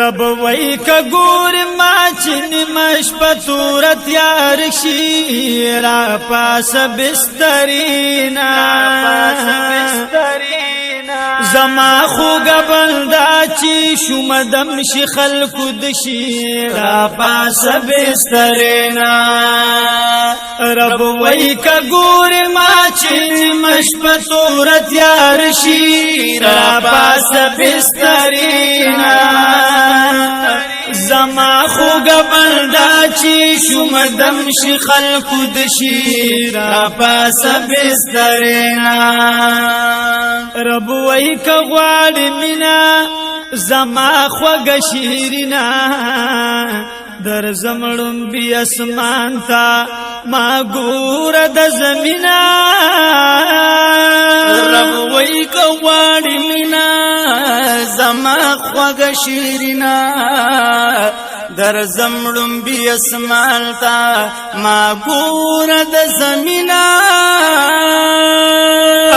رب وای که ګور ما چې نیمش په تورت یار شي را پاس بسترینا زما خوګ بندا چې شومدم شي خلکو دشي را پاس بسترینا رب وای که ګور ما چې نیمش په تورت یار شي را پاس بسترینا زما خوګ بندا چې شومدم شي خلکو دشي را پاس بسترینا رب وای که غواړې مینا زما خوږه شیرینا در زمړم بی اسمان تا ما ګور د زمینا رب وای که غواړې مینا زما خوږه شیرینا در زمړم بی اسمان تا ما ګور د زمینا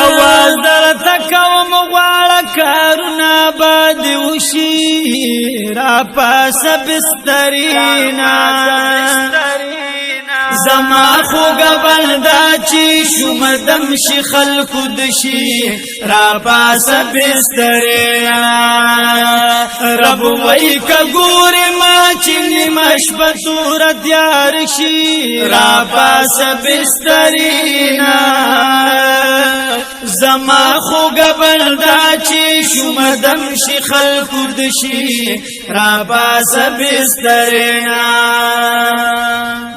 اواز در تکوم غواړه کارونه باد وشي را پاس بسترینا زما خوګ بندا چې شومدم شي خلکو دشي را پاس بسترینا رب وای که ګور ما چې نیمش په تورت یار شي را پاس بسترینا زما خوګ بندا چې شومدم شي خلکو دشي را پاس بسترینا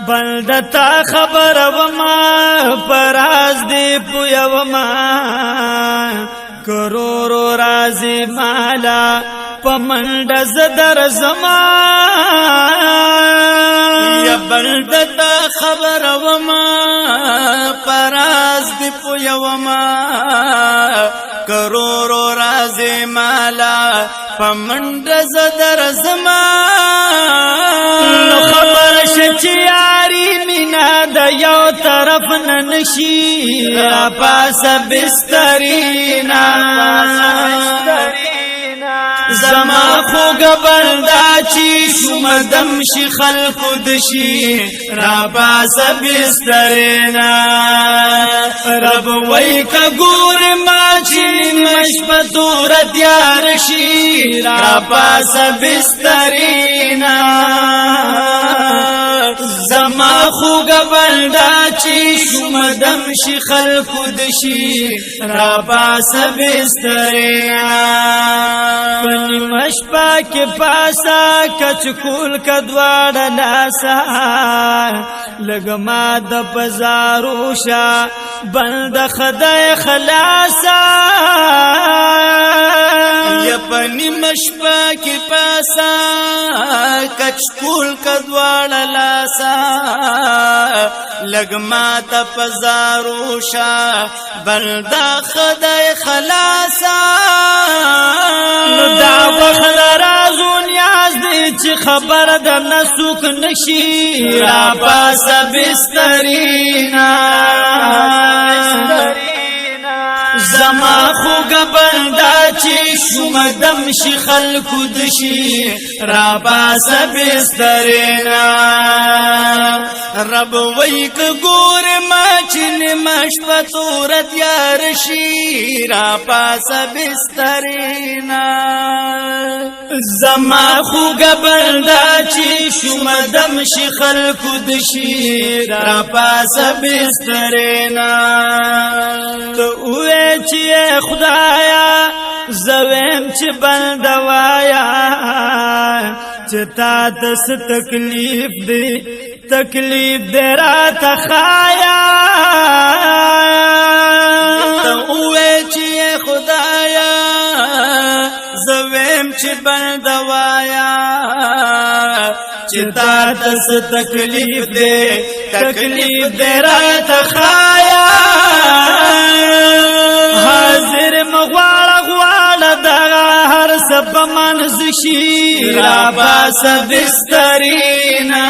بلدتا خبر وما پراز دی پویا وما کرورو رازی مالا پمنڈ زدر زما یا بلدتا خبر وما پراز دی پویا وما کرورو رازی مالا پمنڈ زدر زما خبر شچیاری مینا د یو طرف ننشی را پاس بسترینا زما خوګ بندا چې شومدم شي خلکو دشي را پاس بسترینا رب وای که ګور ما چې مش په تورت یار شي را پاس بسترینا زما خوګ بندا چې شومدم شي خلکو دشي را پاس بسترینا پنیمش پاک پاسا کچکول کدواړه لاسا لګما د بازارو شا بند خدای خلاصا یا پنیمش پاک پاسا کچکول کدواړه لاسا لګما د بازارو شا بند خدای خلاصا دا وخت رازو نیاز دی چې خبر د نسوک نشي را پاس بسترینا زما خوګ بندا چې شومدم شي خلکو دشي را پاس بسترینا رب وای که ګور ما چې نیمش په تورت یار شي را پاس بسترینا زما خوګ بندا چې شومدم شي خلکو دشي را پاس بسترینا ته وې چې خدایا زویم چې بندوایا چې تا دس تکلیف دی را تخایا ته وې چې خدایا زویم چې بندوایا چې تا دس تکلیف دی را تخایا حاضر مغواړه دغه هر سب منز شي را پاس بسترینا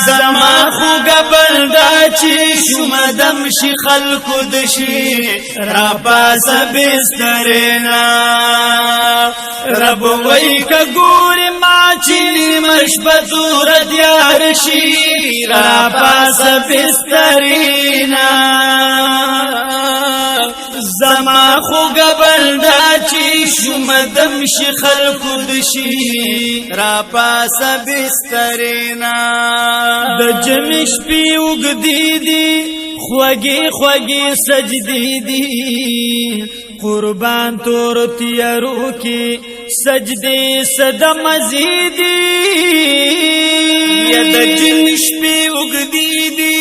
زما خوګ بندا چې شومدم شي خلکو دشي را پاس بسترینا رب وای که ګور ما چې مشبتورت یار شي را پاس بسترینا زما خوګ بلدا چې شومدم شي خلکو دشي را پاس بسترینا د جمش پی وګدی دی خوږی خوږی سجدی دی قربان تور تیارو کی سجدی صد مزیدی یا د جمش پی وګدی دی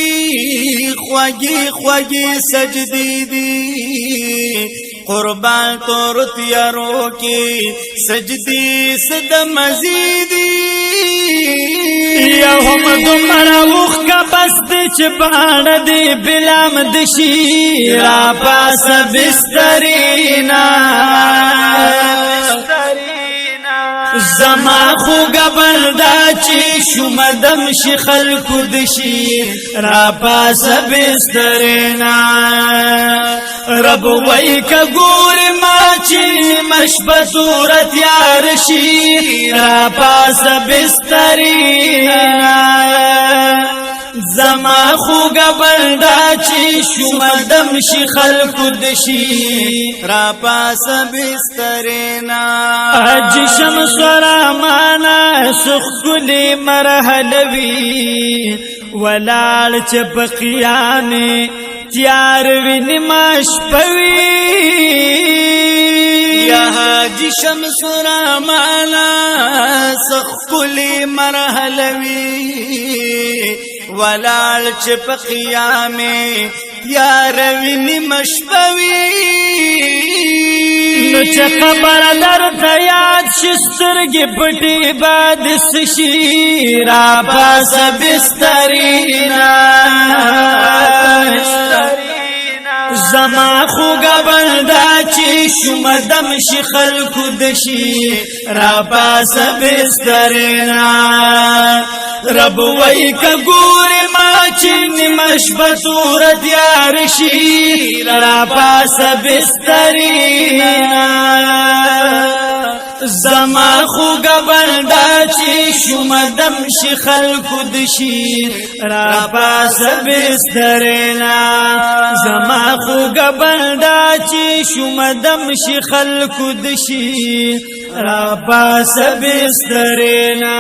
خوږی خوږی سجدی دی قربان تور تیارو کی سجدی صد مزیدی یا هم دمرا وخکا بست چپاند دی بلام دشی را پاس بسترینا زما خوګ بلدا چې شومدم شي خلکو دشي را پاس بسترینا رب وای که ګور ما چې مشبتورت یار شي را پاس بسترینا زما خوګ بلدا چې شومدم شي خلکو دشي را پاس بسترینا اج شمس رحمانا سخلی مرحلوی ولال چپ قیامه تیار ویني ماش پوي یا حاجی شمس رحمانا سخلی مرحلوی ولال چپ قیامه یار ویني مشپوي نو چې خبر درته یاد شسترګې پټې باد سشي را پاس بسترینا زما خوګ بلدا چې شومدم شي خلکو دشي را پاس بسترینا رب وای که ګور ما چې مشبتورت یار شي را پاس بسترینا زما خوګ بلدا چې شومدم شي خلکو دشي را پاس بسترینا زما خوګ بلدا چې شومدم شي خلکو دشي را پاس بسترینا